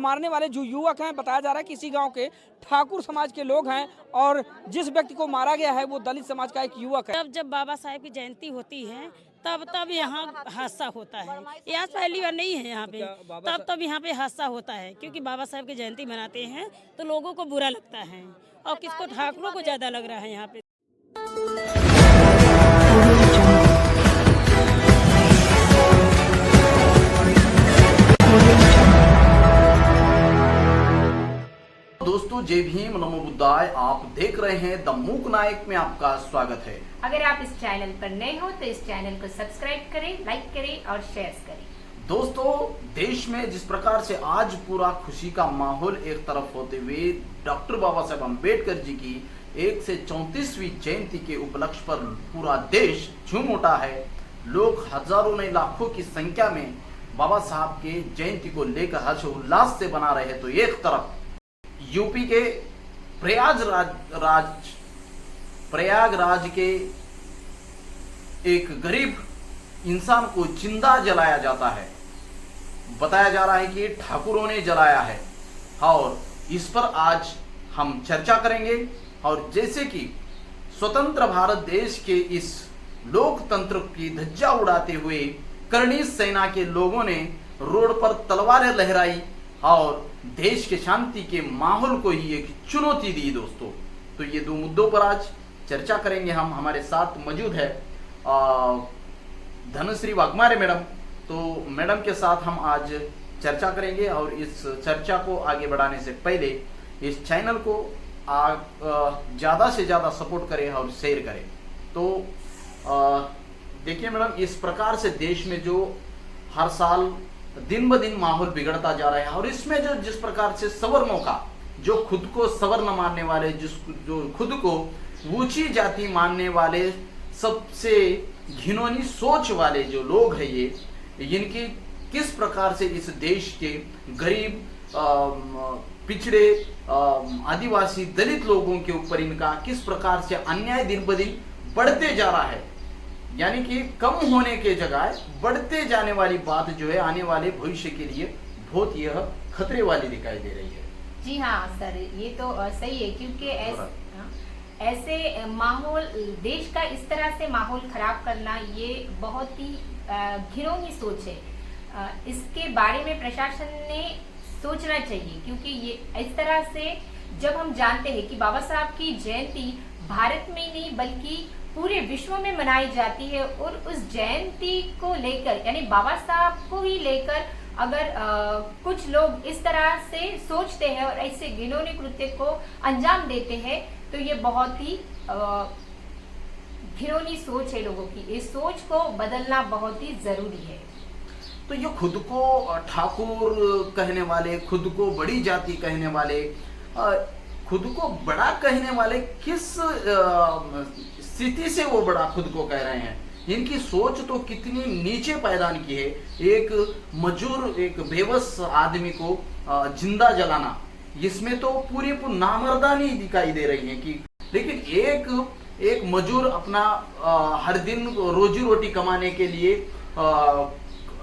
मारने वाले जो युवक हैं बताया जा रहा है कि इसी गांव के ठाकुर समाज के लोग हैं और जिस व्यक्ति को मारा गया है वो दलित समाज का एक युवक है। जब बाबा साहेब की जयंती होती है तब यहाँ हादसा होता है। ये आज पहली बार नहीं है यहाँ पे, तब यहाँ पे हादसा होता है क्योंकि बाबा साहेब की जयंती मनाते हैं तो लोगों को बुरा लगता है और किसको ठाकुरों को ज्यादा लग रहा है यहाँ पे। दोस्तों जय भीम नमो बुद्धाय, आप देख रहे हैं द मूक नायक में आपका स्वागत है। अगर आप इस चैनल पर नए हो तो इस चैनल को सब्सक्राइब करें, लाइक करें और शेयर करें। दोस्तों देश में जिस प्रकार से आज पूरा खुशी का माहौल एक तरफ होते हुए डॉक्टर बाबा साहेब अम्बेडकर जी की 134वीं जयंती के उपलक्ष्य पर पूरा देश झूम उठा है। लोग हजारों नहीं लाखों की संख्या में बाबा साहब के जयंती को लेकर हर्ष उल्लास से बना रहे हैं तो एक तरफ यूपी के प्रयागराज के एक गरीब इंसान को जिंदा जलाया जाता है। बताया जा रहा है कि ठाकुरों ने जलाया है और इस पर आज हम चर्चा करेंगे। और जैसे कि स्वतंत्र भारत देश के इस लोकतंत्र की धज्जा उड़ाते हुए करणी सेना के लोगों ने रोड पर तलवारें लहराई और देश के शांति के माहौल को ही एक चुनौती दी। दोस्तों तो ये दो मुद्दों पर आज चर्चा करेंगे हम। हमारे साथ मौजूद है धनश्री वाघमारे मैडम। तो मैडम के साथ हम आज चर्चा करेंगे और इस चर्चा को आगे बढ़ाने से पहले इस चैनल को ज़्यादा से ज़्यादा सपोर्ट करें और शेयर करें। तो देखिए मैडम, इस प्रकार से देश में जो हर साल दिन ब दिन माहौल बिगड़ता जा रहा है और इसमें जो जिस प्रकार से सवर्णों का जो खुद को सवर्ण मानने वाले, जो खुद को ऊंची जाति मानने वाले, सबसे घिनौनी सोच वाले जो लोग हैं ये इनकी किस प्रकार से इस देश के गरीब पिछड़े आदिवासी दलित लोगों के ऊपर इनका किस प्रकार से अन्याय दिन ब दिन बढ़ते जा रहा है, यानी कि कम होने के जगह बढ़ते जाने वाली बात जो है आने वाले भविष्य के लिए बहुत यह खतरे वाली दिखाई दे रही है। जी हाँ सर, ये तो सही है क्योंकि ऐसे माहौल, देश का इस तरह से माहौल खराब करना ये बहुत ही घिनौनी सोच है। इसके बारे में प्रशासन ने सोचना चाहिए क्योंकि ये इस तरह से जब हम जानते हैं कि बाबा साहब की जयंती भारत में नहीं बल्कि पूरे विश्व में मनाई जाती है और उस जयंती को लेकर यानी बाबा साहब को ही लेकर अगर कुछ लोग इस तरह से सोचते हैं और ऐसे घिनौने कृत्य को अंजाम देते हैं तो ये बहुत ही घिनौनी सोच है लोगों की। इस सोच को बदलना बहुत ही जरूरी है। तो ये खुद को ठाकुर कहने वाले, खुद को बड़ी जाति कहने वाले, खुद को बड़ा कहने वाले किस स्थिति से वो बड़ा खुद को कह रहे हैं? इनकी सोच तो कितनी नीचे पैदान की है। एक मजूर, एक बेबस आदमी को जिंदा जलाना, इसमें तो पूरी नामर्दानी दिखाई दे रही है कि लेकिन एक मजूर अपना हर दिन रोजी रोटी कमाने के लिए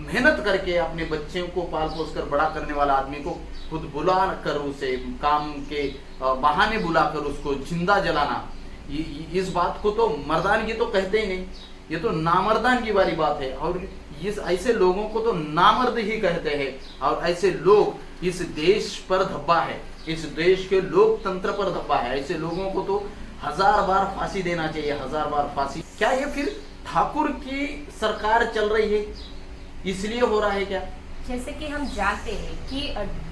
मेहनत करके अपने बच्चे को पाल पोस कर बड़ा करने वाला आदमी को खुद बुला कर, उसे काम के बहाने बुलाकर उसको जिंदा जलाना, इस बात को तो मर्दानगी तो कहते ही नहीं, ये तो नामर्दानगी वाली बात है। और इस ऐसे लोगों को तो नामर्द ही कहते हैं और ऐसे लोग इस देश पर धब्बा है, इस देश के लोकतंत्र पर धब्बा है। ऐसे लोगों को तो 1000 बार फांसी देना चाहिए, 1000 बार फांसी। क्या ये फिर ठाकुर की सरकार चल रही है इसलिए हो रहा है क्या? जैसे कि हम जानते हैं कि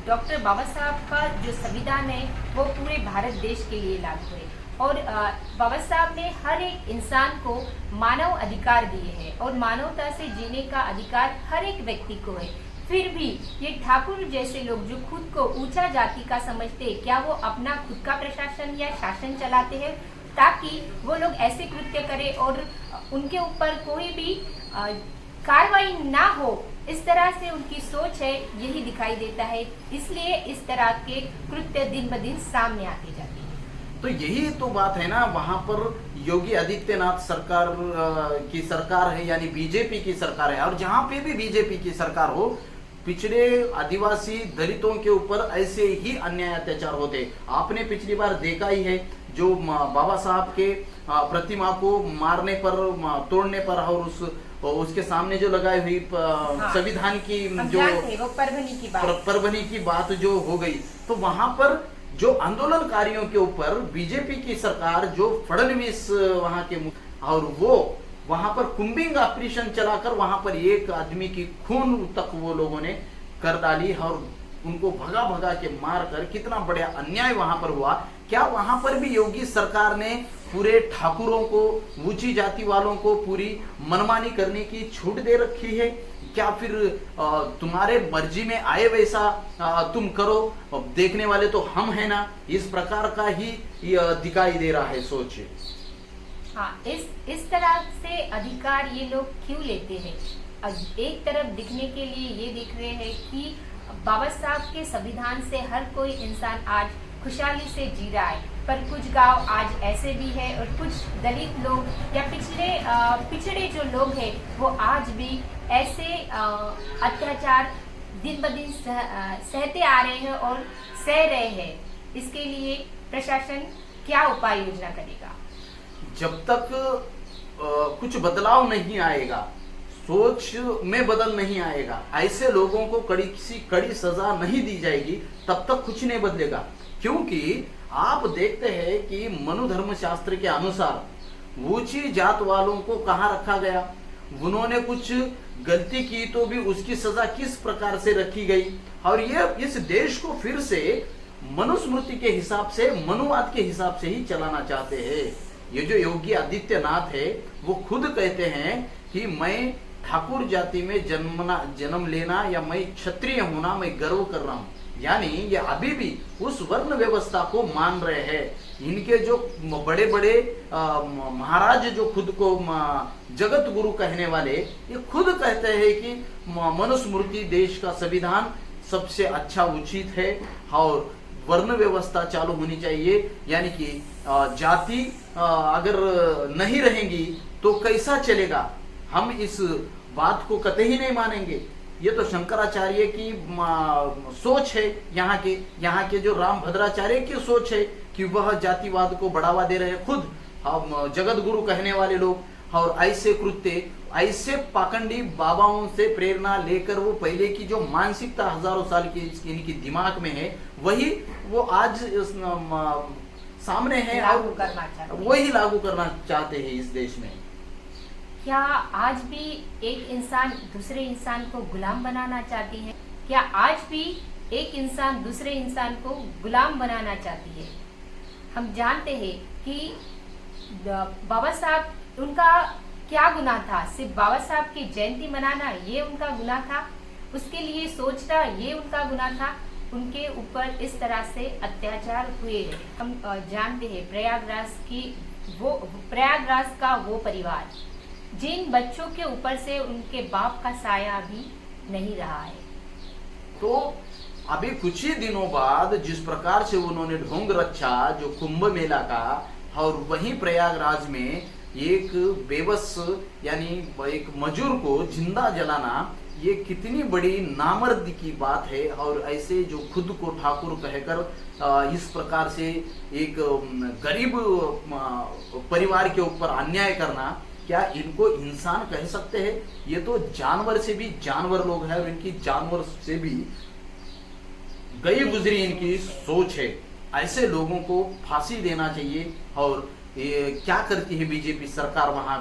डॉक्टर बाबा साहब का जो संविधान है वो पूरे भारत देश के लिए लागू है और बाबा साहब ने हर एक इंसान को मानव अधिकार दिए हैं और मानवता से जीने का अधिकार हर एक व्यक्ति को है। फिर भी ये ठाकुर जैसे लोग जो खुद को ऊंचा जाति का समझते हैं, क्या वो अपना खुद का प्रशासन या शासन चलाते हैं ताकि वो लोग ऐसे कृत्य करें और उनके ऊपर कोई भी कार्रवाई ना हो? इस तरह से उनकी सोच है, यही दिखाई देता है। इसलिए इस तरह के कृत्य दिन ब दिन सामने आते जाते हैं। तो यही तो बात है ना, वहां पर योगी आदित्यनाथ सरकार की सरकार है, यानी बीजेपी की सरकार है। और जहां पे भी बीजेपी की सरकार हो, पिछड़े आदिवासी दलितों के ऊपर ऐसे ही अन्याय अत्याचार होते। आपने पिछली बार देखा ही है, जो बाबा साहब के प्रतिमा को मारने पर, तोड़ने पर और उसके सामने जो लगाई हुई संविधान की जो परभनी की बात जो हो गई, तो वहां पर जो आंदोलनकारियों के ऊपर बीजेपी की सरकार, जो फडणवीस वहां के, और वो वहां पर कुंबिंग ऑपरेशन चलाकर वहां पर एक आदमी की खून तक वो लोगों ने कर डाली और उनको भगा भगा के मार कर, कितना बड़ा अन्याय वहां पर हुआ। क्या वहां पर भी योगी सरकार ने पूरे ठाकुरों को, ऊंची जाति वालों को पूरी मनमानी करने की छूट दे रखी है? क्या फिर तुम्हारे मर्जी में आए वैसा तुम करो, देखने वाले तो हम है ना, इस प्रकार का ही दिखाई दे रहा है सोच। हाँ, इस तरह से अधिकार ये लोग क्यों लेते हैं? एक तरफ दिखने के लिए ये दिख रहे हैं कि बाबा साहब के संविधान से हर कोई इंसान आज खुशहाली से जी रहा है, पर कुछ गांव आज ऐसे भी है और कुछ दलित लोग या पिछड़े जो लोग हैं वो आज भी ऐसे अत्याचार दिन ब दिन सहते आ रहे हैं और सह रहे हैं। इसके लिए प्रशासन क्या उपाय योजना करेगा? जब तक कुछ बदलाव नहीं आएगा, सोच में बदल नहीं आएगा, ऐसे लोगों को कड़ी सजा नहीं दी जाएगी, तब तक कुछ नहीं बदलेगा। क्योंकि आप देखते हैं कि मनु धर्म शास्त्र के अनुसार ऊंची जात वालों को कहाँ रखा गया? उन्होंने कुछ गलती की तो भी उसकी सजा किस प्रकार से रखी गई। और ये इस देश को फिर से मनुस्मृति के हिसाब से, मनुवाद के हिसाब से ही चलाना चाहते हैं। ये जो योगी आदित्यनाथ है वो खुद कहते हैं कि मैं ठाकुर जाति में जन्म लेना या मैं क्षत्रिय होना मैं गर्व कर रहा हूँ। यानी ये अभी भी उस वर्ण व्यवस्था को मान रहे हैं। इनके जो बड़े बड़े महाराज जो खुद को जगत गुरु कहने वाले, ये खुद कहते हैं कि मनुस्मृति देश का संविधान सबसे अच्छा उचित है और वर्ण व्यवस्था चालू होनी चाहिए। यानी कि जाति अगर नहीं रहेंगी तो कैसा चलेगा? हम इस बात को कतई नहीं मानेंगे। ये तो शंकराचार्य की सोच है, यहाँ के जो राम भद्राचार्य की सोच है कि वह जातिवाद को बढ़ावा दे रहे हैं खुद हम जगत गुरु कहने वाले लोग। और ऐसे कृत्य, ऐसे पाखंडी बाबाओं से प्रेरणा लेकर वो पहले की जो मानसिकता हजारों साल की इनकी दिमाग में है, वही वो आज सामने है और वही लागू करना चाहते हैं इस देश में। क्या आज भी एक इंसान दूसरे इंसान को गुलाम बनाना चाहती है? क्या आज भी एक इंसान दूसरे इंसान को गुलाम बनाना चाहती है? हम जानते हैं कि बाबा साहब, उनका क्या गुनाह था? सिर्फ बाबा साहब की जयंती मनाना ये उनका गुनाह था? उसके लिए सोचना ये उनका गुनाह था? उनके ऊपर इस तरह से अत्याचार हुए हैं। हम जानते हैं प्रयागराज का वो परिवार जिन बच्चों के ऊपर से उनके बाप का साया भी नहीं रहा है। तो अभी कुछ ही दिनों बाद जिस प्रकार से उन्होंने ढोंग रचा जो कुंभ मेला का, और वहीं प्रयागराज में एक बेबस यानी एक मजूर को जिंदा जलाना, ये कितनी बड़ी नामर्दी की बात है। और ऐसे जो खुद को ठाकुर कहकर इस प्रकार से एक गरीब परिवार के ऊपर अन्याय करना, क्या इनको इंसान कह सकते हैं? ये तो जानवर से भी जानवर लोग हैं और इनकी जानवर से भी गई गुजरी इनकी सोच है। ऐसे लोगों को फांसी देना चाहिए। और ये क्या करती है बीजेपी सरकार वहां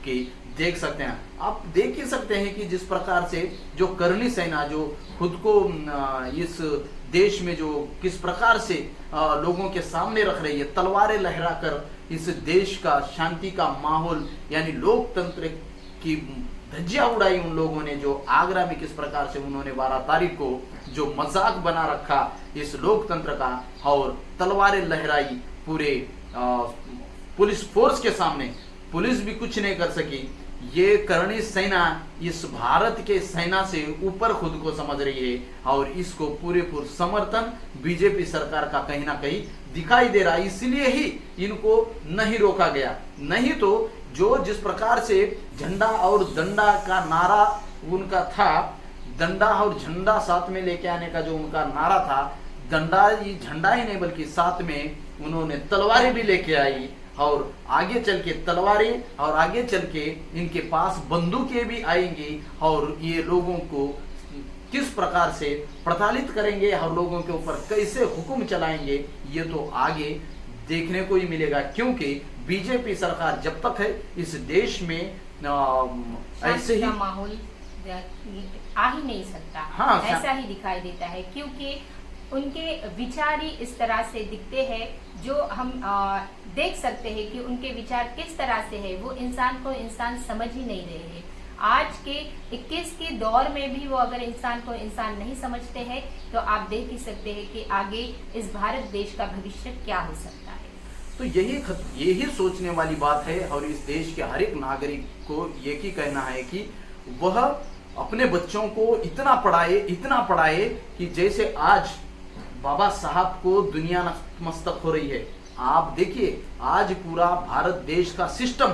की, देख सकते हैं आप, देख ही सकते हैं कि जिस प्रकार से जो करनी सेना जो खुद को इस देश में जो किस प्रकार से लोगों के सामने रख रही है, तलवारें लहराकर इस देश का शांति का माहौल यानी लोकतंत्र की धज्जियां उड़ाई उन लोगों ने। जो आगरा में किस प्रकार से उन्होंने 12 तारीख को जो मजाक बना रखा इस लोकतंत्र का और तलवारें लहराई पूरे पुलिस फोर्स के सामने, पुलिस भी कुछ नहीं कर सकी। ये करणी सेना इस भारत के सेना से ऊपर खुद को समझ रही है और इसको पूरे समर्थन बीजेपी सरकार का कहीं ना कहीं दिखाई दे रहा है। इसलिए ही इनको नहीं रोका गया। नहीं तो जो जिस प्रकार से झंडा और दंडा का नारा उनका था, डंडा और झंडा साथ में लेके आने का जो उनका नारा था, डंडा झंडा ही नहीं बल्कि साथ में उन्होंने तलवारें भी लेके आई, और आगे चल के तलवारें और आगे चल के इनके पास बंदूकें भी आएंगी, और ये लोगों को किस प्रकार से प्रताड़ित करेंगे और लोगों के ऊपर कैसे हुक्म चलाएंगे, ये तो आगे देखने को ही मिलेगा। क्योंकि बीजेपी सरकार जब तक है इस देश में ऐसे ही माहौल आ ही नहीं सकता। हाँ, ऐसा ही दिखाई देता है, क्योंकि उनके विचार ही इस तरह से दिखते हैं, जो हम देख सकते हैं कि उनके विचार किस तरह से है। वो इंसान को इंसान समझ ही नहीं रहे हैं। आज के 21 के दौर में भी वो अगर इंसान को इंसान नहीं समझते हैं, तो आप देख ही सकते हैं कि आगे इस भारत देश का भविष्य क्या हो सकता है। तो यही सोचने वाली बात है, और इस देश के हर एक नागरिक को ये ही कहना है कि वह अपने बच्चों को इतना पढ़ाए कि जैसे आज बाबा साहब को दुनिया नतमस्तक हो रही है। आप देखिए आज पूरा भारत देश का सिस्टम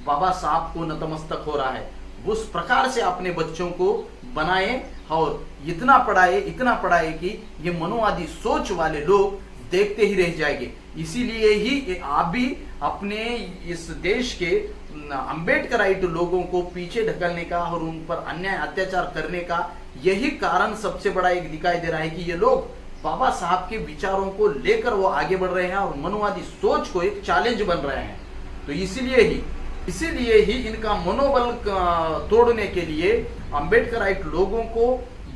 बाबा साहब को नतमस्तक हो रहा है। उस प्रकार से अपने बच्चों को बनाए और इतना पढ़ाए कि ये मनोवादी सोच वाले लोग देखते ही रह जाएंगे। इसीलिए ही आप भी अपने इस देश के अम्बेडकराइट लोगों को पीछे ढकलने का और उन पर अन्याय अत्याचार करने का यही कारण सबसे बड़ा एक दिखाई दे रहा है कि ये लोग बाबा साहब के विचारों को लेकर वो आगे बढ़ रहे हैं और मनोवादी सोच को एक चैलेंज बन रहे हैं। तो इसीलिए ही इनका मनोबल तोड़ने के लिए अम्बेडकराइट लोगों को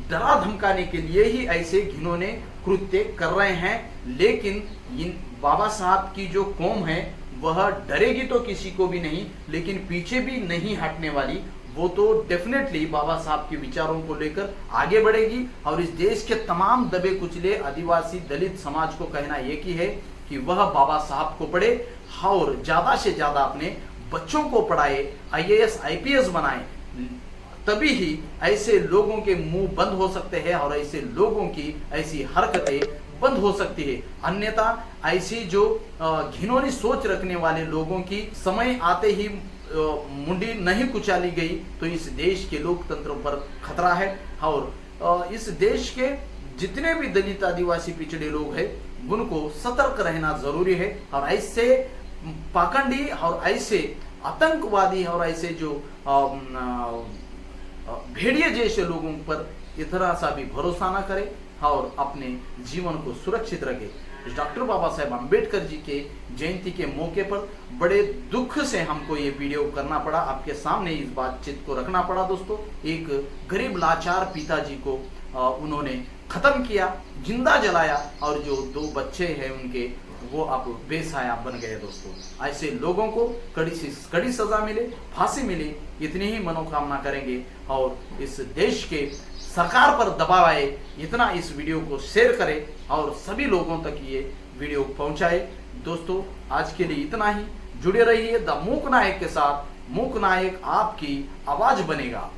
डरा धमकाने के लिए ही ऐसे घिनौने कृत्य कर रहे हैं। लेकिन इन बाबा साहब की जो कौम है वह डरेगी तो किसी को भी नहीं, लेकिन पीछे भी नहीं हटने वाली। वो तो डेफिनेटली बाबा साहब के विचारों को लेकर आगे बढ़ेगी, और इस देश के तमाम दबे कुचले आदिवासी दलित समाज को कहना एक ही है कि वह बाबा साहब को पढ़े और ज्यादा से ज्यादा अपने बच्चों को पढ़ाए, IAS IPS बनाए। तभी ही ऐसे लोगों के मुंह बंद हो सकते हैं और ऐसे लोगों की ऐसी हरकतें बंद हो सकती है। अन्यथा ऐसी जो घिनौनी सोच रखने वाले लोगों की समय आते ही मुंडी नहीं कुचाली गई तो इस देश के लोकतंत्र पर खतरा है। और इस देश के जितने भी दलित आदिवासी पिछड़े लोग हैं उनको सतर्क रहना जरूरी है, और ऐसे पाखंडी और ऐसे आतंकवादी और ऐसे जो भेड़िए जैसे लोगों पर इतना सा भी भरोसा ना करे और अपने जीवन को सुरक्षित रखे। डॉक्टर बाबा साहेब अम्बेडकर जी के जयंती के मौके पर बड़े दुख से हमको ये वीडियो करना पड़ा, आपके सामने इस बातचीत को रखना पड़ा। दोस्तों, एक गरीब लाचार पिताजी को उन्होंने खत्म किया, जिंदा जलाया, और जो 2 बच्चे हैं उनके वो अब बेसहाया बन गए। दोस्तों, ऐसे लोगों को कड़ी से कड़ी सजा मिले, फांसी मिले, इतनी ही मनोकामना करेंगे। और इस देश के सरकार पर दबाव आए, इतना इस वीडियो को शेयर करें और सभी लोगों तक ये वीडियो पहुंचाए। दोस्तों, आज के लिए इतना ही। जुड़े रहिए द मूक नायक के साथ। मूक नायक आपकी आवाज बनेगा।